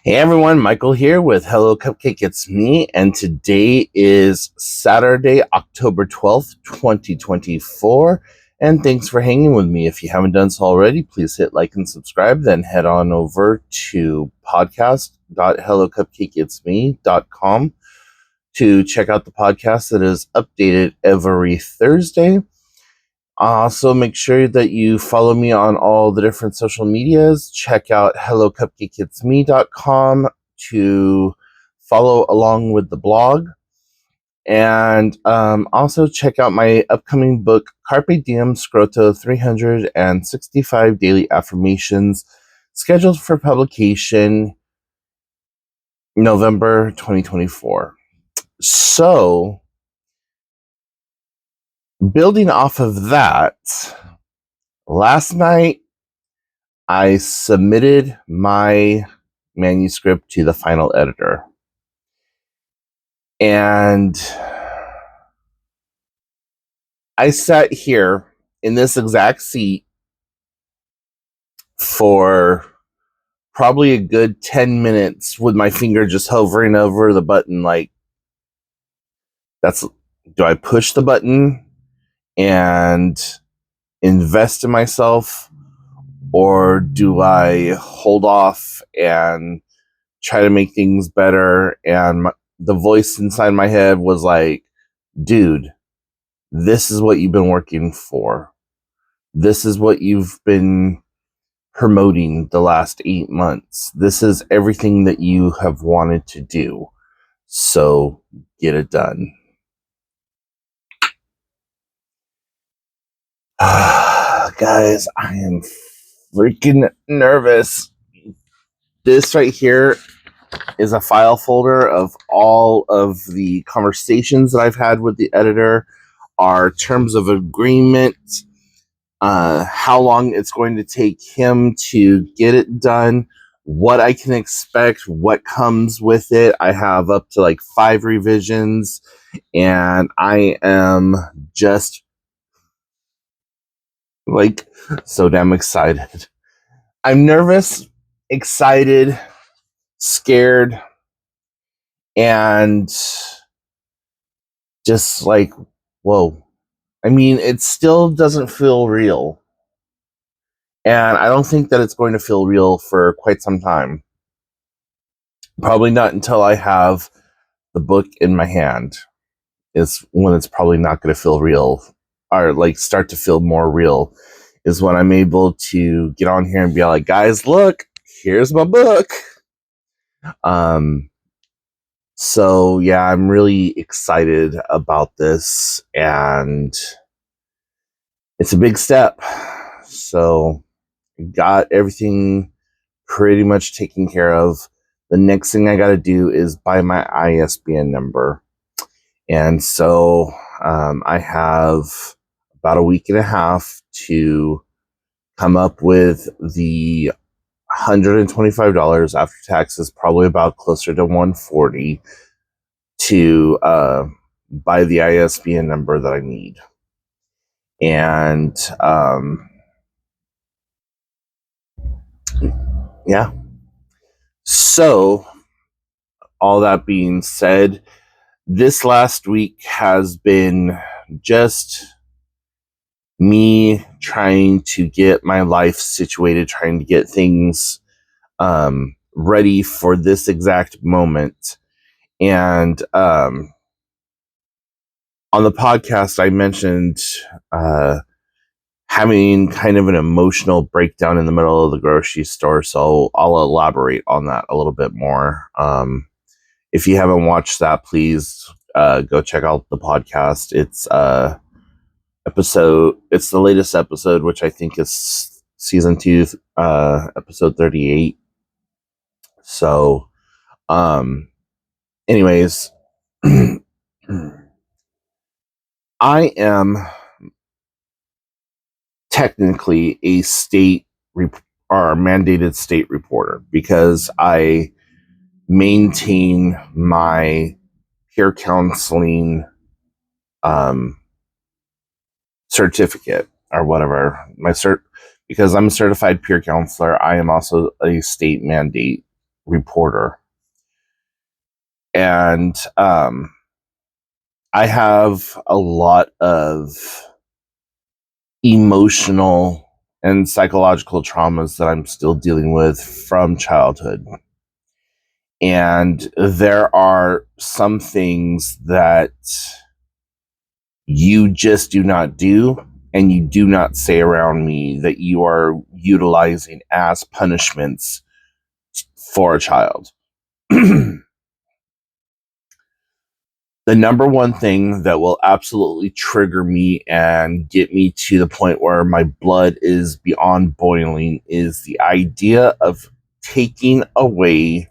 Hey everyone, Michael here with Hello Cupcake It's Me, and today is Saturday, October 12th, 2024, and thanks for hanging with me. If you haven't done so already, please hit like and subscribe, then head on over to podcast.hellocupcakeitsme.com to check out the podcast that is updated every Thursday. Also, make sure that you follow me on all the different social medias. Check out hellocupcakeitsme.com to follow along with the blog. And also check out my upcoming book, Carpe Diem Scroto 365 Daily Affirmations, scheduled for publication November 2024. So, building off of that, last night I submitted my manuscript to the final editor. And I sat here in this exact seat for probably a good 10 minutes with my finger just hovering over the button like, do I push the button and invest in myself, or do I hold off and try to make things better? And the voice inside my head was like, dude, this is what you've been working for. This is what you've been promoting the last 8 months. This is everything that you have wanted to do. So get it done. Guys, I am freaking nervous. This right here is a file folder of all of the conversations that I've had with the editor, our terms of agreement, how long it's going to take him to get it done, what I can expect, what comes with it. I have up to like 5 revisions, and I am just like so damn excited. I'm nervous, excited, scared, and just like, whoa. I mean, it still doesn't feel real. And I don't think that it's going to feel real for quite some time. Probably not until I have the book in my hand is when it's probably not going to feel real, or like start to feel more real, is when I'm able to get on here and be like, guys, look, here's my book. So yeah, I'm really excited about this, and it's a big step. So got everything pretty much taken care of. The next thing I got to do is buy my ISBN number. And so I have about a week and a half to come up with the $125 after taxes, probably about closer to $140, to buy the ISBN number that I need. And yeah. So, all that being said, this last week has been just me trying to get my life situated, trying to get things ready for this exact moment. And on the podcast, I mentioned having kind of an emotional breakdown in the middle of the grocery store. So I'll elaborate on that a little bit more. If you haven't watched that, please go check out the podcast. It's it's the latest episode, which I think is season 2, episode 38. So, anyways, I am technically a state or mandated state reporter because I maintain my peer counseling certificate or whatever. Because I'm a certified peer counselor, I am also a state mandate reporter. And I have a lot of emotional and psychological traumas that I'm still dealing with from childhood. And there are some things that you just do not do and you do not say around me that you are utilizing as punishments for a child. The number one thing that will absolutely trigger me and get me to the point where my blood is beyond boiling is the idea of taking away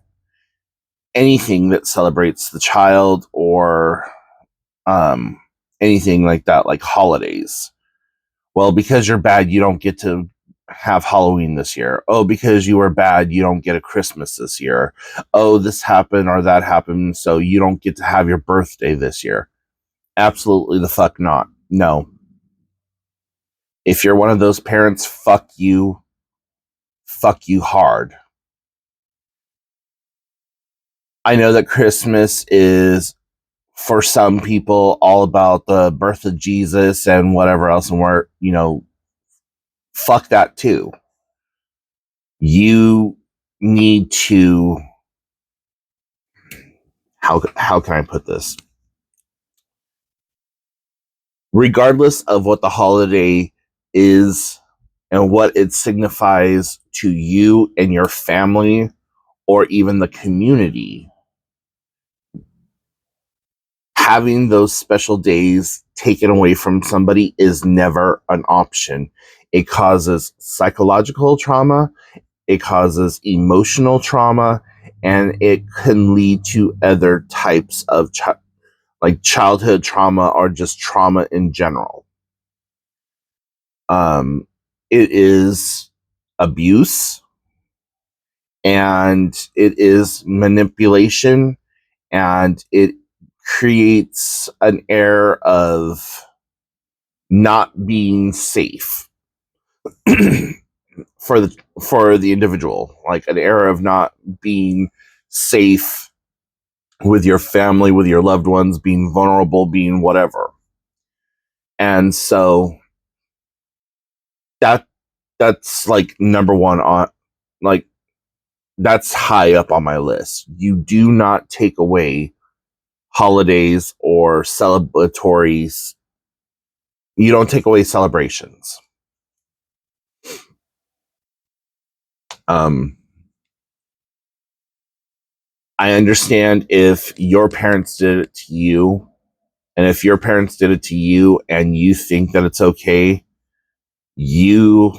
anything that celebrates the child or anything like that, like holidays. Well, because you're bad, you don't get to have Halloween this year. Oh, because you were bad, you don't get a Christmas this year. Oh, this happened or that happened, so you don't get to have your birthday this year. Absolutely the fuck not. No. If you're one of those parents, fuck you hard. I know that Christmas is, for some people, all about the birth of Jesus and whatever else, and we're, fuck that too. You need to, how can I put this? Regardless of what the holiday is and what it signifies to you and your family or even the community, having those special days taken away from somebody is never an option. It causes psychological trauma, it causes emotional trauma, and it can lead to other types of like childhood trauma or just trauma in general. It is abuse and it is manipulation, and it creates an air of not being safe for the individual, like an air of not being safe with your family, with your loved ones, being vulnerable, being whatever. And so that's like number one on, like, that's high up on my list. You do not take away holidays or celebratories. You don't take away celebrations. Um, I understand if your parents did it to you, and if your parents did it to you and you think that it's okay, you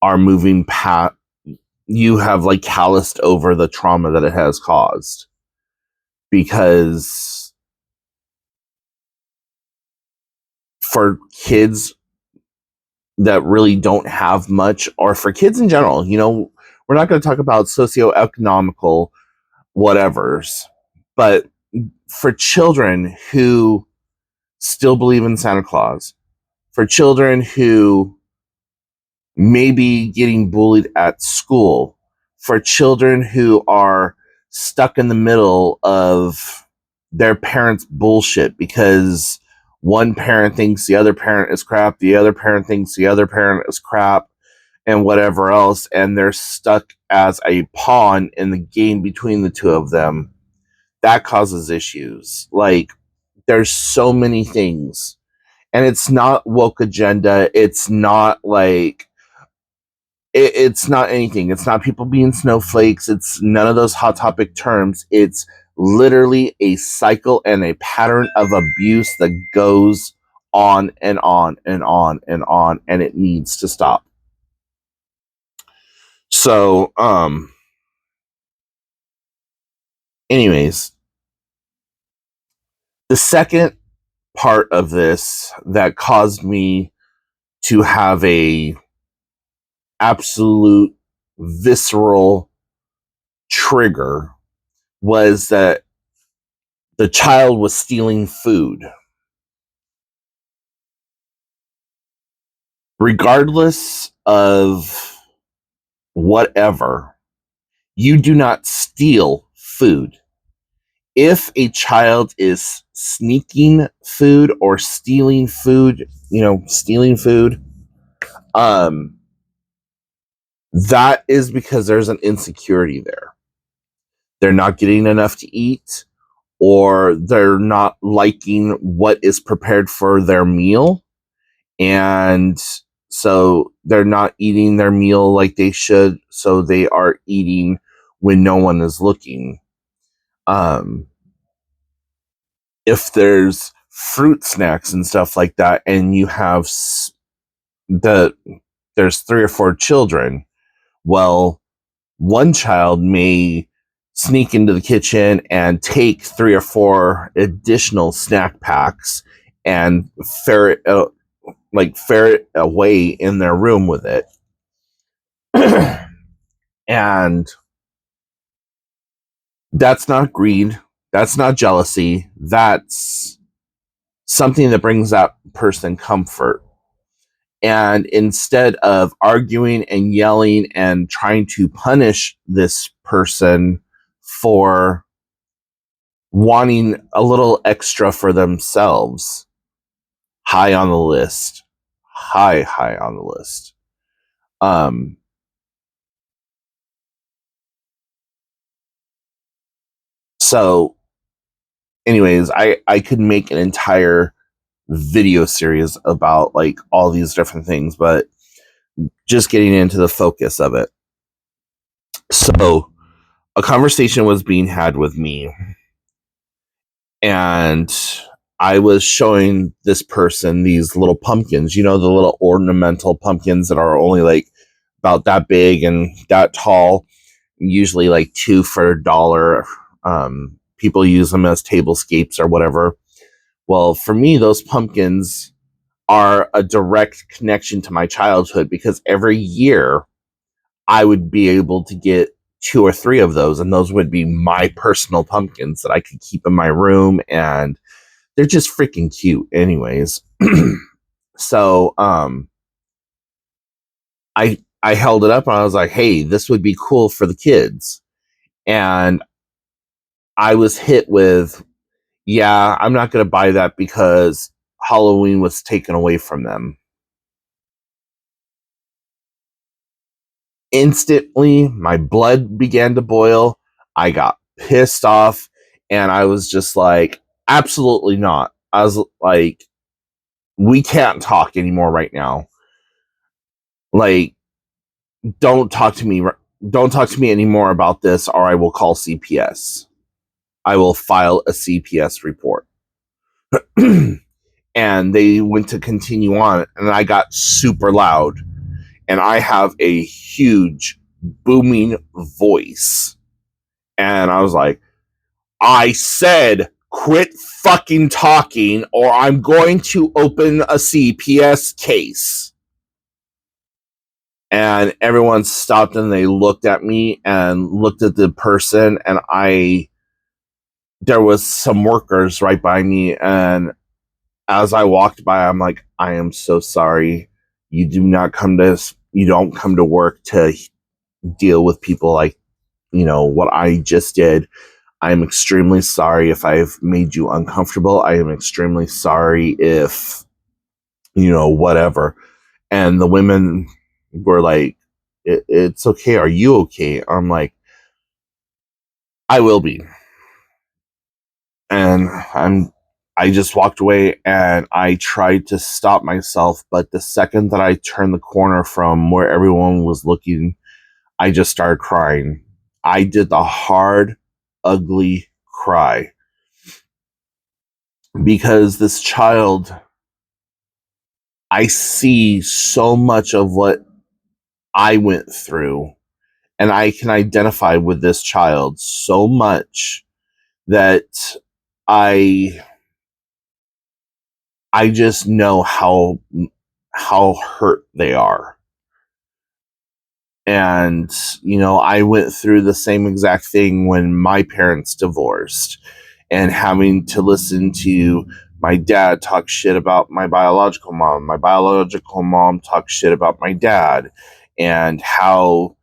are moving past, you have like calloused over the trauma that it has caused. Because for kids that really don't have much, or for kids in general, we're not going to talk about socioeconomical whatevers, but for children who still believe in Santa Claus, for children who may be getting bullied at school, for children who are stuck in the middle of their parents' bullshit because one parent thinks the other parent is crap, the other parent thinks the other parent is crap, and whatever else, and they're stuck as a pawn in the game between the two of them. That causes issues. Like, there's so many things. And it's not woke agenda. It's not like, it's not anything. It's not people being snowflakes. It's none of those hot topic terms. It's literally a cycle and a pattern of abuse that goes on and on and on and on, and it needs to stop. So, anyways, the second part of this that caused me to have a absolute visceral trigger was that the child was stealing food. Regardless of whatever, You do not steal food. If a child is sneaking food or stealing food, that is because there's an insecurity there. They're not getting enough to eat, or they're not liking what is prepared for their meal. And so they're not eating their meal like they should. So they are eating when no one is looking. If there's fruit snacks and stuff like that, and you have there's 3 or 4 children, well, one child may sneak into the kitchen and take 3 or 4 additional snack packs and ferret away in their room with it. And that's not greed. That's not jealousy. That's something that brings that person comfort. And instead of arguing and yelling and trying to punish this person for wanting a little extra for themselves, high on the list. High on the list. So anyways, I could make an entire video series about like all these different things, but just getting into the focus of it. So a conversation was being had with me, and I was showing this person these little pumpkins, the little ornamental pumpkins that are only like about that big and that tall, usually like 2 for $1. People use them as tablescapes or whatever. Well, for me, those pumpkins are a direct connection to my childhood, because every year I would be able to get 2 or 3 of those, and those would be my personal pumpkins that I could keep in my room, and they're just freaking cute anyways. So I held it up and I was like, hey, this would be cool for the kids. And I was hit with, yeah, I'm not going to buy that because Halloween was taken away from them. Instantly, my blood began to boil. I got pissed off, and I was just like, absolutely not. I was like, we can't talk anymore right now. Like, don't talk to me anymore about this, or I will call CPS. I will file a CPS report. And they went to continue on, and I got super loud, and I have a huge booming voice. And I was like, I said, quit fucking talking, or I'm going to open a CPS case. And everyone stopped and they looked at me and looked at the person, and there was some workers right by me, and as I walked by, I'm like, I am so sorry. You don't come to work to deal with people like, what I just did. I'm extremely sorry if I've made you uncomfortable. I am extremely sorry if, whatever. And the women were like, it's okay. Are you okay? I'm like, I will be. And I just walked away, and I tried to stop myself. But the second that I turned the corner from where everyone was looking, I just started crying. I did the hard, ugly cry, because this child, I see so much of what I went through, and I can identify with this child so much that I just know how hurt they are. And, I went through the same exact thing when my parents divorced, and having to listen to my dad talk shit about my biological mom. My biological mom talked shit about my dad, and how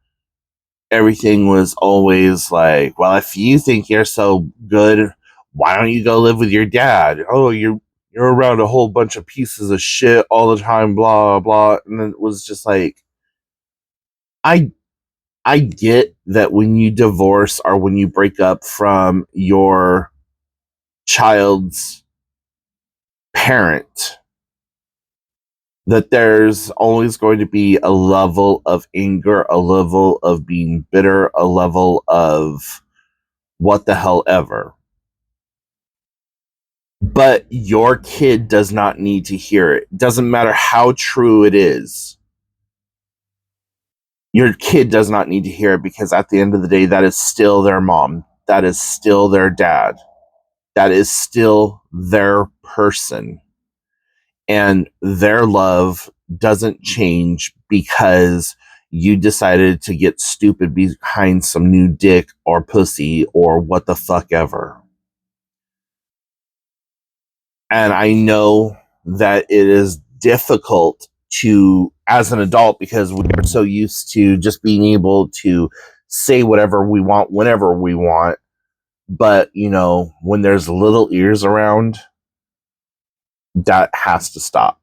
everything was always like, well, if you think you're so good, why don't you go live with your dad? Oh, you're around a whole bunch of pieces of shit all the time, blah blah. And then it was just like, I I get that when you divorce or when you break up from your child's parent, that there's always going to be a level of anger, a level of being bitter, a level of what the hell ever. But your kid does not need to hear it. Doesn't matter how true it is. Your kid does not need to hear it, because at the end of the day, that is still their mom. That is still their dad. That is still their person. And their love doesn't change because you decided to get stupid behind some new dick or pussy or what the fuck ever. And I know that it is difficult to, as an adult, because we are so used to just being able to say whatever we want whenever we want. But, when there's little ears around, that has to stop.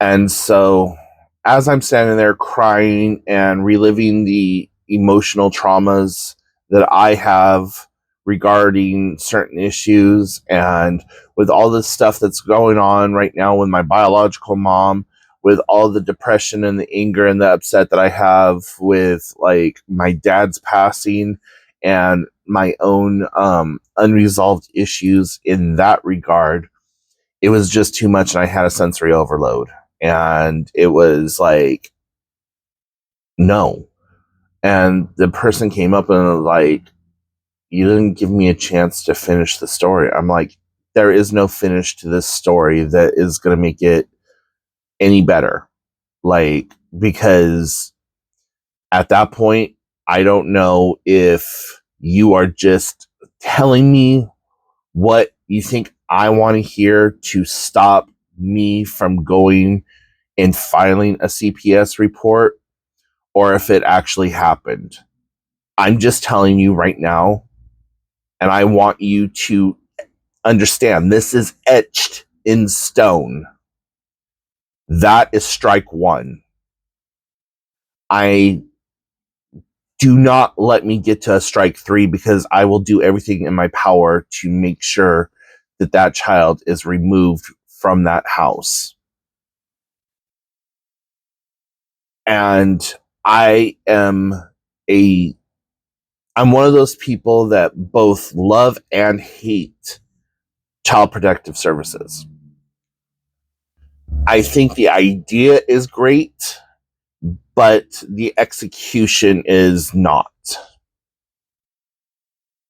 And so, as I'm standing there crying and reliving the emotional traumas that I have regarding certain issues, and with all this stuff that's going on right now with my biological mom, with all the depression and the anger and the upset that I have with like my dad's passing and my own unresolved issues in that regard, it was just too much, and I had a sensory overload. And it was like, no. And the person came up and was like, you didn't give me a chance to finish the story. I'm like, there is no finish to this story that is going to make it any better. Like, because at that point, I don't know if you are just telling me what you think I want to hear to stop me from going and filing a CPS report, or if it actually happened. I'm just telling you right now, and I want you to understand this is etched in stone. That is strike one. I do not let me get to a strike three, because I will do everything in my power to make sure that that child is removed from that house. And I'm one of those people that both love and hate Child Protective Services. I think the idea is great, but the execution is not.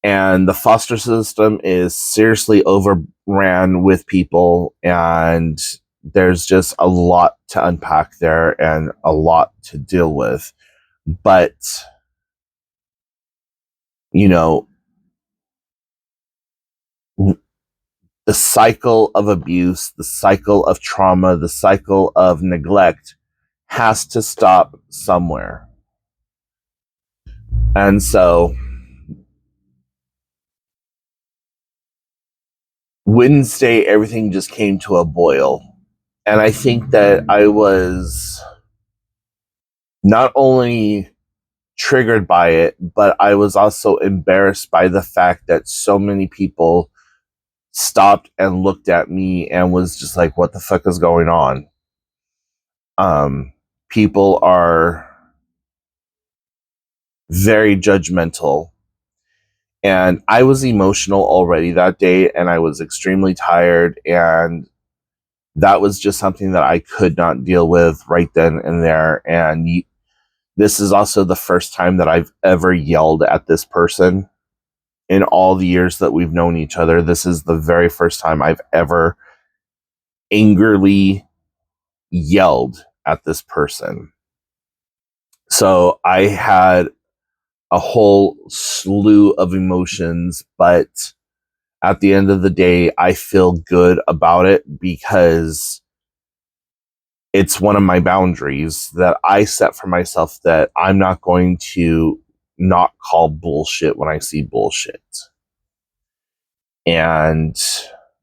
And the foster system is seriously overran with people, and there's just a lot to unpack there and a lot to deal with. But, the cycle of abuse, the cycle of trauma, the cycle of neglect has to stop somewhere. And so Wednesday, everything just came to a boil. And I think that I was not only triggered by it, but I was also embarrassed by the fact that so many people stopped and looked at me and was just like, what the fuck is going on? People are very judgmental. And I was emotional already that day, and I was extremely tired, and that was just something that I could not deal with right then and there. And this is also the first time that I've ever yelled at this person in all the years that we've known each other. This is the very first time I've ever angrily yelled at this person. So I had a whole slew of emotions, but at the end of the day, I feel good about it, because it's one of my boundaries that I set for myself, that I'm not going to not call bullshit when I see bullshit. And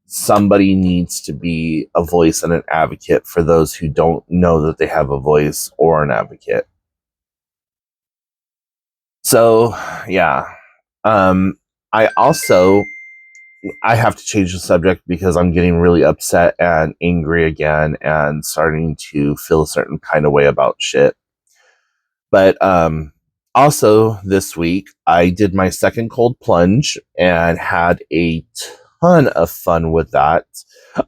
somebody needs to be a voice and an advocate for those who don't know that they have a voice or an advocate. So, yeah. I also, I have to change the subject because I'm getting really upset and angry again and starting to feel a certain kind of way about shit. But also this week, I did my second cold plunge and had a ton of fun with that.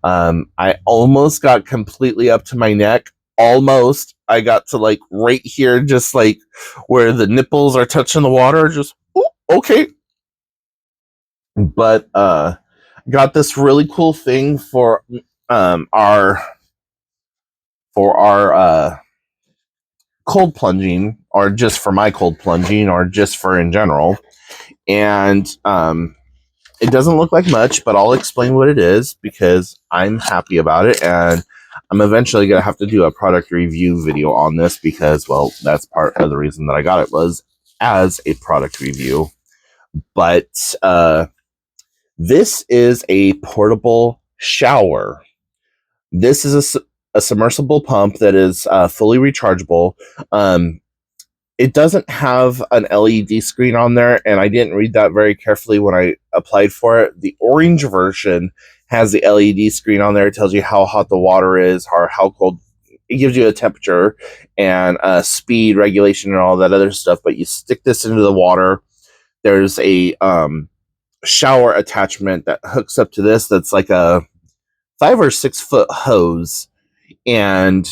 I almost got completely up to my neck. Almost. I got to like right here, just like where the nipples are touching the water. Just, ooh, okay. But got this really cool thing for our cold plunging, or just for my cold plunging, or just for in general. And it doesn't look like much, but I'll explain what it is because I'm happy about it, and I'm eventually going to have to do a product review video on this because, well, that's part of the reason that I got it, was as a product review. But this is a portable shower. This is a submersible pump that is fully rechargeable. It doesn't have an LED screen on there, and I didn't read that very carefully when I applied for it. The orange version has the LED screen on there. It tells you how hot the water is or how cold. It gives you a temperature and speed regulation and all that other stuff. But you stick this into the water. There's a shower attachment that hooks up to this. That's like a 5 or 6 foot hose, and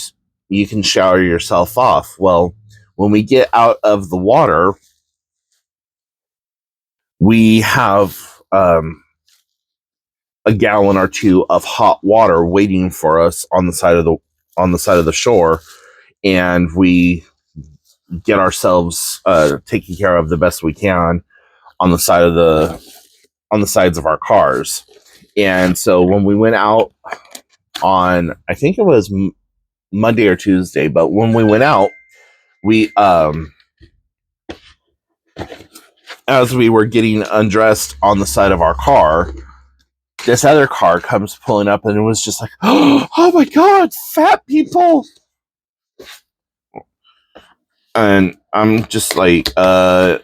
you can shower yourself off. Well, when we get out of the water, we have a gallon or two of hot water waiting for us on the side of the shore, and we get ourselves taken care of the best we can on the sides of our cars. And so when we went out on, I think it was Monday or Tuesday, but when we went out, we as we were getting undressed on the side of our car, this other car comes pulling up, and it was just like, oh my god, fat people. And I'm just like,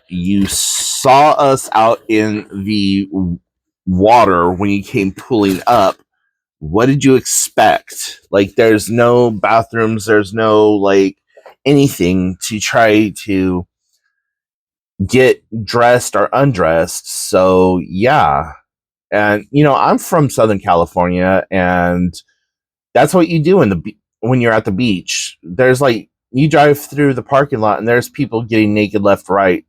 you saw us out in the water when you came pulling up. What did you expect? Like, there's no bathrooms, there's no like anything to try to get dressed or undressed. So yeah. And I'm from Southern California, and that's what you do when you're at the beach. There's like, you drive through the parking lot and there's people getting naked left, right.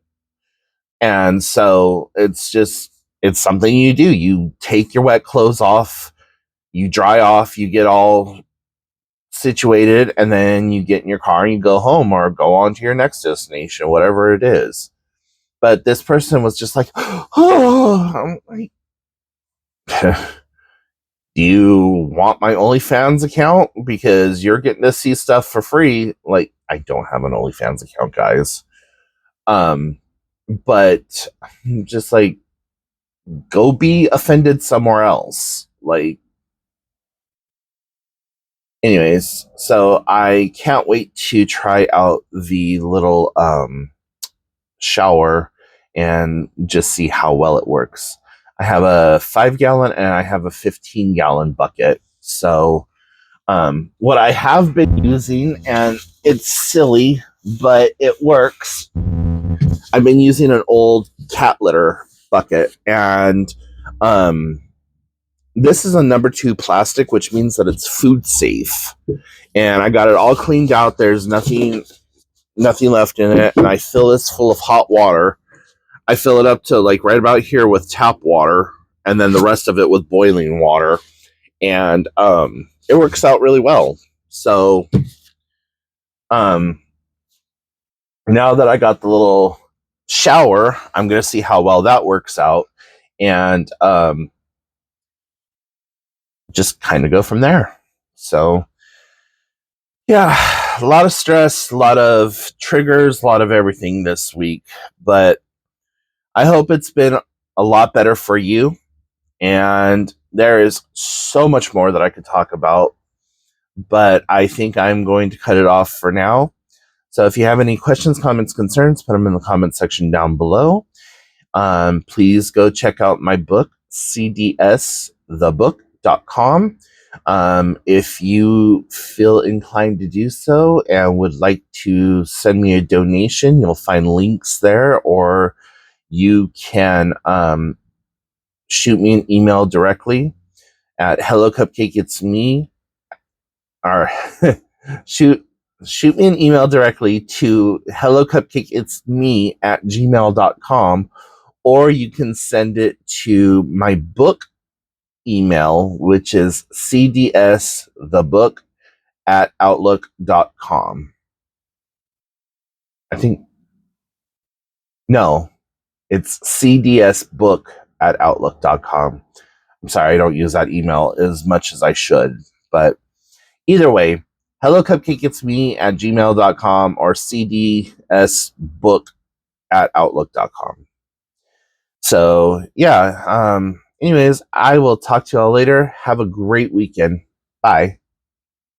And so it's something you do. You take your wet clothes off, you dry off, you get all situated, and then you get in your car and you go home or go on to your next destination, whatever it is. But this person was just like, oh, I'm like, do you want my OnlyFans account? Because you're getting to see stuff for free. Like, I don't have an OnlyFans account, guys. But just like, go be offended somewhere else. Like, anyways, so I can't wait to try out the little shower and just see how well it works. I have a 5-gallon and I have a 15-gallon bucket. So what I have been using, and it's silly, but it works. I've been using an old cat litter bucket, and this is a number 2 plastic, which means that it's food safe. And I got it all cleaned out. There's nothing left in it, and I fill this full of hot water. I fill it up to like right about here with tap water, and then the rest of it with boiling water, and it works out really well. So now that I got the little shower, I'm gonna see how well that works out, and just kind of go from there. So Yeah, a lot of stress, a lot of triggers, a lot of everything this week. But I hope it's been a lot better for you. And there is so much more that I could talk about, but I think I'm going to cut it off for now. So if you have any questions, comments, concerns, put them in the comment section down below. Please go check out my book, cdsthebook.com. If you feel inclined to do so and would like to send me a donation, you'll find links there, or you can shoot me an email directly at Hello Cupcake It's Me, or shoot me an email directly to Hello Cupcake It's Me at gmail.com, or you can send it to my book email, which is cdsthebook at outlook.com. I think, no, it's cdsbook at outlook.com. I'm sorry, I don't use that email as much as I should, but either way, Hello Cupcake It's Me at gmail.com or cdsbook at outlook.com. So, yeah, anyways, I will talk to y'all later. Have a great weekend. Bye.